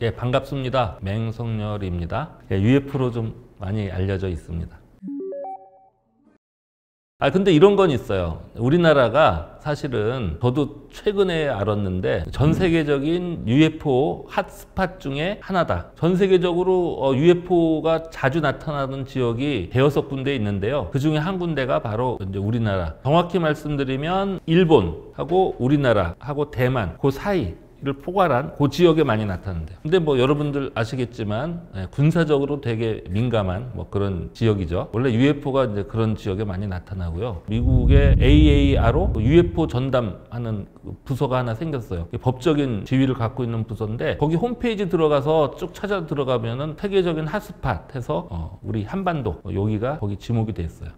예, 반갑습니다. 맹성렬입니다. 예, UFO로 좀 많이 알려져 있습니다. 근데 이런 건 있어요. 우리나라가 사실은 저도 최근에 알았는데 전 세계적인 UFO 핫스팟 중에 하나다. 전 세계적으로 UFO가 자주 나타나는 지역이 대여섯 군데 있는데요. 그 중에 한 군데가 바로 이제 우리나라. 정확히 말씀드리면 일본하고 우리나라하고 대만 그 사이 를 포괄한 그 지역에 많이 나타난대요. 근데 뭐 여러분들 아시겠지만 군사적으로 되게 민감한 뭐 그런 지역이죠. 원래 UFO가 이제 그런 지역에 많이 나타나고요. 미국의 AARO UFO 전담하는 부서가 하나 생겼어요. 법적인 지위를 갖고 있는 부서인데 거기 홈페이지 들어가서 쭉 찾아 들어가면은 세계적인 핫스팟 해서 우리 한반도 여기가 거기 지목이 돼 있어요.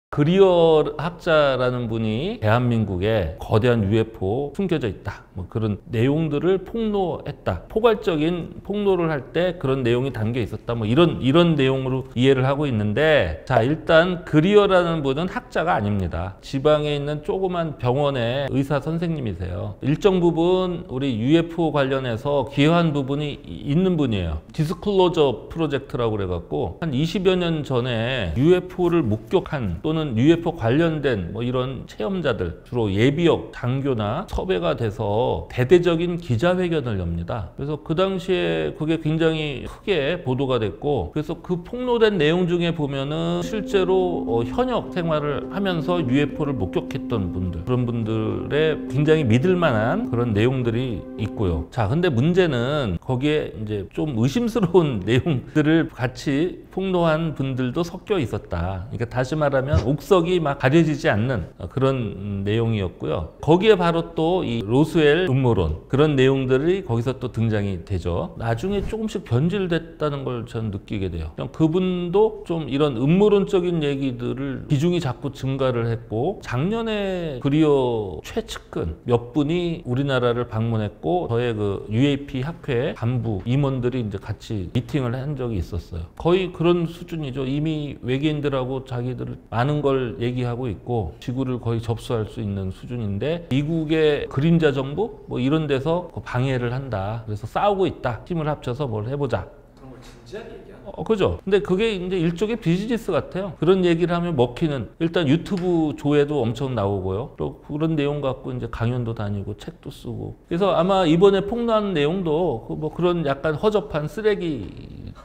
그리어 학자라는 분이 대한민국에 거대한 UFO 숨겨져 있다. 뭐 그런 내용들을 폭로했다. 포괄적인 폭로를 할 때 그런 내용이 담겨 있었다. 뭐 이런 내용으로 이해를 하고 있는데, 자, 일단 그리어라는 분은 학자가 아닙니다. 지방에 있는 조그만 병원의 의사 선생님이세요. 일정 부분 우리 UFO 관련해서 기여한 부분이 있는 분이에요. 디스클로저 프로젝트라고 그래갖고 한 20여 년 전에 UFO를 목격한 또는 UFO 관련된 뭐 이런 체험자들, 주로 예비역 장교나 섭외가 돼서 대대적인 기자회견을 엽니다. 그래서 그 당시에 그게 굉장히 크게 보도가 됐고, 그래서 그 폭로된 내용 중에 보면은 실제로 현역 생활을 하면서 UFO를 목격했던 분들, 그런 분들의 굉장히 믿을 만한 그런 내용들이 있고요. 자, 근데 문제는 거기에 이제 좀 의심스러운 내용들을 같이 폭로한 분들도 섞여 있었다. 그러니까 다시 말하면 옥석이 막 가려지지 않는 그런 내용이었고요. 거기에 바로 또 이 로스웰 음모론, 그런 내용들이 거기서 또 등장이 되죠. 나중에 조금씩 변질됐다는 걸 저는 느끼게 돼요. 그분도 좀 이런 음모론적인 얘기들을 비중이 자꾸 증가를 했고, 작년에 그리어 최측근 몇 분이 우리나라를 방문했고, 저의 그 UAP 학회 간부 임원들이 이제 같이 미팅을 한 적이 있었어요. 거의 그런 수준이죠. 이미 외계인들하고 자기들 많은 걸 얘기하고 있고 지구를 거의 접수할 수 있는 수준인데, 미국의 그림자 정부 뭐 이런 데서 방해를 한다. 그래서 싸우고 있다. 힘을 합쳐서 뭘 해보자. 그런 걸 진지하게 얘기하는 그죠. 근데 그게 이제 일종의 비즈니스 같아요. 그런 얘기를 하면 먹히는, 일단 유튜브 조회도 엄청 나오고요. 또 그런 내용 갖고 이제 강연도 다니고 책도 쓰고. 그래서 아마 이번에 폭로한 내용도 뭐 그런 약간 허접한 쓰레기.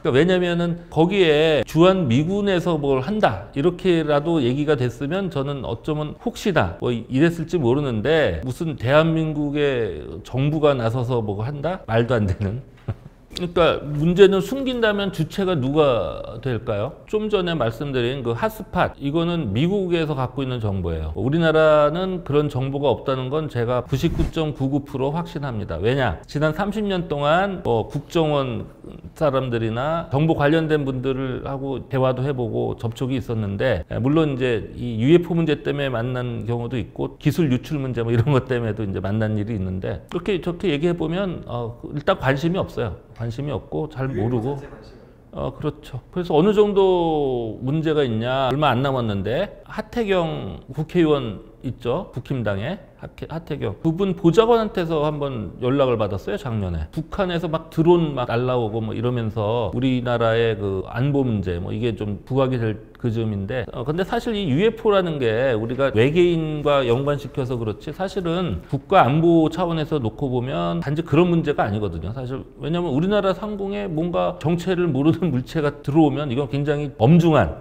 그러니까 왜냐면은 거기에 주한 미군에서 뭘 한다 이렇게라도 얘기가 됐으면 저는 어쩌면 혹시나 뭐 이랬을지 모르는데, 무슨 대한민국의 정부가 나서서 뭐 한다? 말도 안 되는. 그러니까 문제는 숨긴다면 주체가 누가 될까요? 좀 전에 말씀드린 그 핫스팟, 이거는 미국에서 갖고 있는 정보예요. 우리나라는 그런 정보가 없다는 건 제가 99.99% 확신합니다. 왜냐? 지난 30년 동안 뭐 국정원 사람들이나 정보 관련된 분들을 하고 대화도 해보고 접촉이 있었는데, 물론 이제 이 UFO 문제 때문에 만난 경우도 있고 기술 유출 문제 뭐 이런 것 때문에도 이제 만난 일이 있는데, 그렇게 저렇게 얘기해 보면 일단 관심이 없어요. 관심이 없고 잘 모르고. 그렇죠. 그래서 어느 정도 문제가 있냐, 얼마 안 남았는데 하태경 국회의원 있죠, 국힘당에 하태경, 그분 보좌관한테서 한번 연락을 받았어요. 작년에 북한에서 막 드론 막 날라오고 뭐 이러면서 우리나라의 그 안보 문제 뭐 이게 좀 부각이 될 그 점인데, 근데 사실 이 UFO라는 게 우리가 외계인과 연관시켜서 그렇지, 사실은 국가 안보 차원에서 놓고 보면 단지 그런 문제가 아니거든요. 사실 왜냐하면 우리나라 상공에 뭔가 정체를 모르는 물체가 들어오면 이건 굉장히 엄중한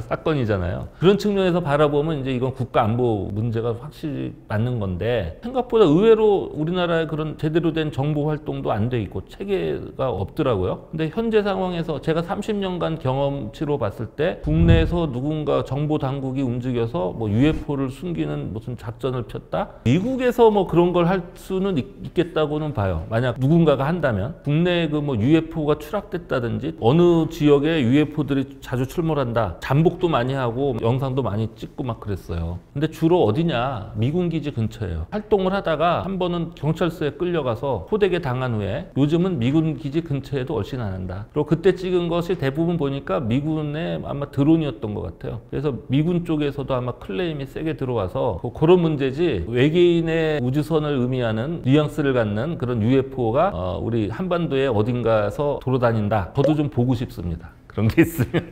사건이잖아요. 그런 측면에서 바라보면 이제 이건 국가 안보 문제가 확실히 맞는 건데, 생각보다 의외로 우리나라의 그런 제대로 된 정보 활동도 안 돼 있고 체계가 없더라고요. 근데 현재 상황에서 제가 30년간 경험치로 봤을 때 국내에서 누군가 정보 당국이 움직여서 뭐 UFO를 숨기는 무슨 작전을 폈다? 미국에서 뭐 그런 걸 할 수는 있겠다고는 봐요. 만약 누군가가 한다면. 국내에 그 뭐 UFO가 추락됐다든지 어느 지역에 UFO들이 자주 출몰한다, 잠복도 많이 하고 영상도 많이 찍고 막 그랬어요. 근데 주로 어디냐? 미군 기지 근처예요. 활동을 하다가 한 번은 경찰서에 끌려가서 호되게 당한 후에 요즘은 미군 기지 근처에도 얼씬 안 한다. 그리고 그때 찍은 것이 대부분 보니까 미군의 아마 드론이었던 것 같아요. 그래서 미군 쪽에서도 아마 클레임이 세게 들어와서 그런 문제지, 외계인의 우주선을 의미하는 뉘앙스를 갖는 그런 UFO가 우리 한반도에 어딘가에서 돌아다닌다. 저도 좀 보고 싶습니다. 그런 게 있으면.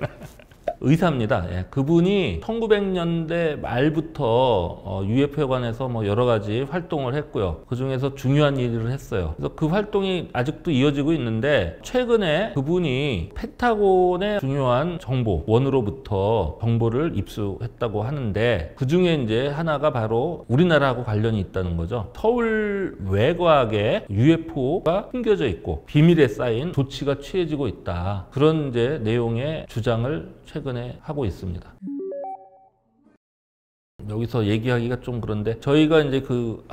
의사입니다. 예, 그분이 1900년대 말부터 UFO에 관해서 뭐 여러 가지 활동을 했고요. 그 중에서 중요한 일을 했어요. 그래서 그 활동이 아직도 이어지고 있는데, 최근에 그분이 펜타곤의 중요한 정보 원으로부터 정보를 입수했다고 하는데, 그 중에 이제 하나가 바로 우리나라하고 관련이 있다는 거죠. 서울 외곽에 UFO가 숨겨져 있고 비밀에 쌓인 조치가 취해지고 있다. 그런 이제 내용의 주장을 최근에 하고 있습니다. 여기서 얘기하기가 좀 그런데, 저희가 이제 그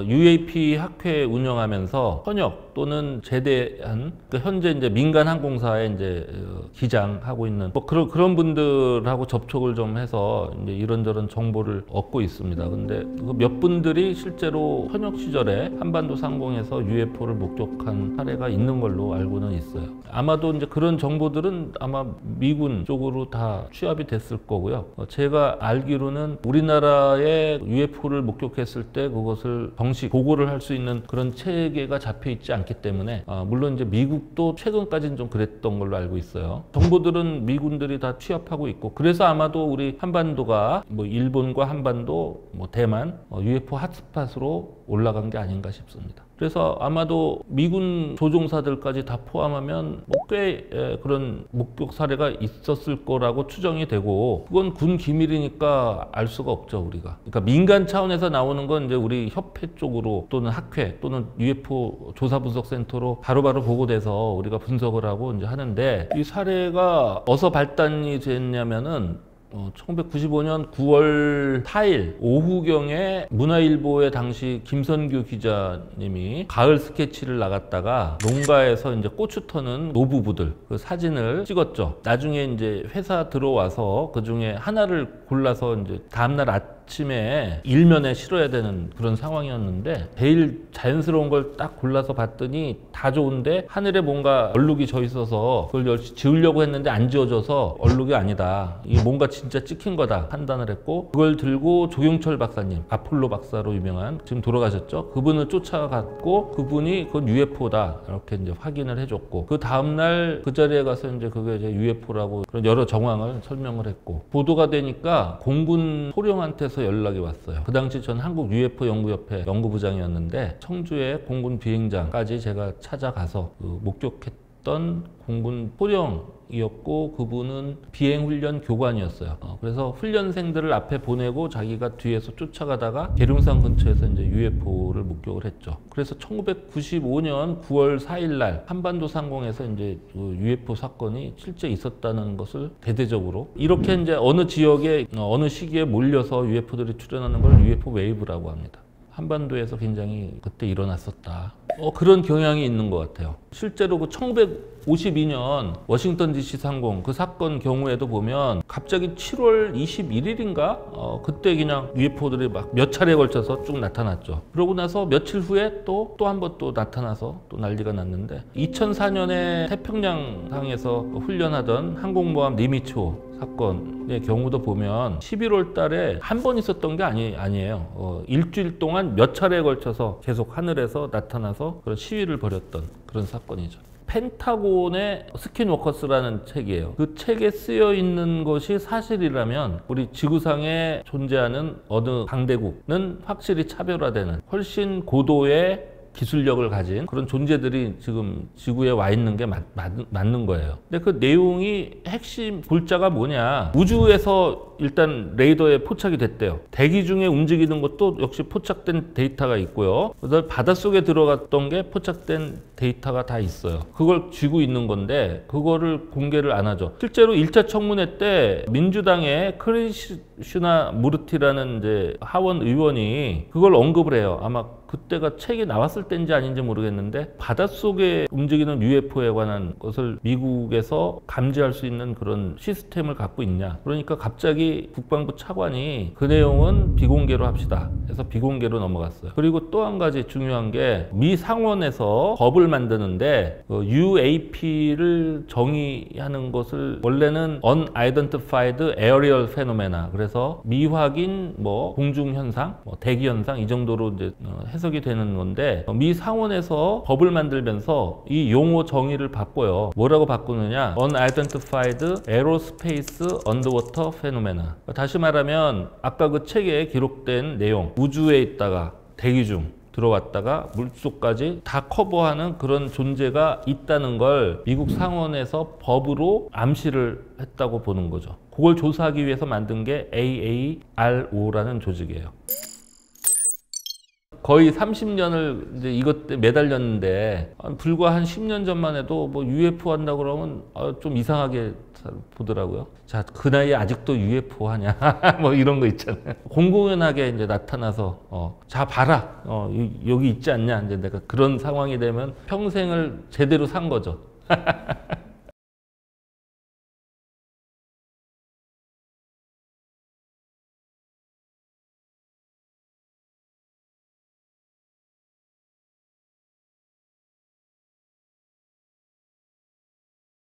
UAP 학회 운영하면서 현역 또는 제대한 현재 이제 민간 항공사에 이제 기장하고 있는 뭐 그런 분들하고 접촉을 좀 해서 이제 이런저런 정보를 얻고 있습니다. 근데 몇 분들이 실제로 현역 시절에 한반도 상공에서 UFO를 목격한 사례가 있는 걸로 알고는 있어요. 아마도 이제 그런 정보들은 아마 미군 쪽으로 다 취합이 됐을 거고요. 제가 알기로는 우리나라의 UFO를 목격했을 때 그것을 정식 보고를 할 수 있는 그런 체계가 잡혀 있지 않기 때문에, 물론 이제 미국도 최근까지는 좀 그랬던 걸로 알고 있어요. 정보들은 미군들이 다 취합하고 있고, 그래서 아마도 우리 한반도가 뭐 일본과 한반도, 뭐 대만 UFO 핫스팟으로 올라간 게 아닌가 싶습니다. 그래서 아마도 미군 조종사들까지 다 포함하면 뭐 꽤 그런 목격 사례가 있었을 거라고 추정이 되고, 그건 군 기밀이니까 알 수가 없죠, 우리가. 그러니까 민간 차원에서 나오는 건 이제 우리 협회 쪽으로 또는 학회 또는 UFO 조사 분석 센터로 바로바로 보고돼서 우리가 분석을 하고 이제 하는데, 이 사례가 어디서 발단이 됐냐면은 1995년 9월 4일 오후경에 문화일보의 당시 김선규 기자님이 가을 스케치를 나갔다가 농가에서 이제 고추 터는 노부부들 그 사진을 찍었죠. 나중에 이제 회사 들어와서 그 중에 하나를 골라서 이제 다음날 아침에 일면에 실어야 되는 그런 상황이었는데, 제일 자연스러운 걸 딱 골라서 봤더니 다 좋은데 하늘에 뭔가 얼룩이 져 있어서 그걸 열심히 지우려고 했는데 안 지워져서 얼룩이 아니다, 이게 뭔가 진짜 찍힌 거다 판단을 했고, 그걸 들고 조경철 박사님, 아폴로 박사로 유명한, 지금 돌아가셨죠, 그분을 쫓아갔고, 그분이 그건 UFO다 이렇게 이제 확인을 해줬고, 그 다음날 그 자리에 가서 이제 그게 이제 UFO라고 그런 여러 정황을 설명을 했고, 보도가 되니까 공군 소령한테서 연락이 왔어요. 그 당시 전 한국 UFO 연구협회 연구부장이었는데, 청주의 공군 비행장까지 제가 찾아가서 그 목격했던 공군 소령이었고, 그분은 비행훈련 교관이었어요. 그래서 훈련생들을 앞에 보내고 자기가 뒤에서 쫓아가다가 계룡산 근처에서 이제 UFO를 목격을 했죠. 그래서 1995년 9월 4일 날 한반도 상공에서 이제 그 UFO 사건이 실제 있었다는 것을 대대적으로, 이렇게 이제 어느 지역에 어느 시기에 몰려서 UFO들이 출현하는 걸 UFO 웨이브라고 합니다. 한반도에서 굉장히 그때 일어났었다. 그런 경향이 있는 것 같아요. 실제로 그 1952년 워싱턴 DC 상공 그 사건 경우에도 보면 갑자기 7월 21일인가? 그때 그냥 UFO들이 막 몇 차례에 걸쳐서 쭉 나타났죠. 그러고 나서 며칠 후에 또 한 번 또 나타나서 또 난리가 났는데, 2004년에 태평양상에서 훈련하던 항공모함 니미츠호 사건의 경우도 보면 11월 달에 한 번 있었던 게 아니에요. 일주일 동안 몇 차례에 걸쳐서 계속 하늘에서 나타나서 그런 시위를 벌였던 그런 사건이죠. 펜타곤의 스킨워커스라는 책이에요. 그 책에 쓰여 있는 것이 사실이라면 우리 지구상에 존재하는 어느 강대국은 확실히 차별화되는 훨씬 고도의 기술력을 가진 그런 존재들이 지금 지구에 와 있는 게 맞는 거예요. 근데 그 내용이 핵심 골자가 뭐냐, 우주에서 일단 레이더에 포착이 됐대요. 대기 중에 움직이는 것도 역시 포착된 데이터가 있고요. 그다음에 바닷속에 들어갔던 게 포착된 데이터가 다 있어요. 그걸 쥐고 있는 건데 그거를 공개를 안 하죠. 실제로 1차 청문회 때 민주당의 크리슈나 무르티라는 이제 하원 의원이 그걸 언급을 해요. 아마 그때가 책이 나왔을 때인지 아닌지 모르겠는데 바닷속에 움직이는 UFO에 관한 것을 미국에서 감지할 수 있는 그런 시스템을 갖고 있냐. 그러니까 갑자기 국방부 차관이 그 내용은 비공개로 합시다 해서 비공개로 넘어갔어요. 그리고 또 한 가지 중요한 게 미 상원에서 법을 만드는데 UAP를 정의하는 것을 원래는 Unidentified Aerial Phenomena, 그래서 미확인 뭐 공중 현상, 뭐 대기 현상 이 정도로 이제 해석이 되는 건데 미 상원에서 법을 만들면서 이 용어 정의를 바꿔요. 뭐라고 바꾸느냐? Unidentified Aerospace Underwater Phenomena. 다시 말하면 아까 그 책에 기록된 내용, 우주에 있다가 대기 중 들어왔다가 물속까지 다 커버하는 그런 존재가 있다는 걸 미국 상원에서 법으로 암시를 했다고 보는 거죠. 그걸 조사하기 위해서 만든 게 AARO라는 조직이에요. 거의 30년을 이제 이것 때 매달렸는데 불과 한 10년 전만 해도 뭐 UFO 한다 그러면 좀 이상하게 보더라고요. 자, 그 나이에 아직도 UFO 하냐? 뭐 이런 거 있잖아요. 공공연하게 이제 나타나서 자 봐라, 여기 있지 않냐? 이제 내가 그런 상황이 되면 평생을 제대로 산 거죠.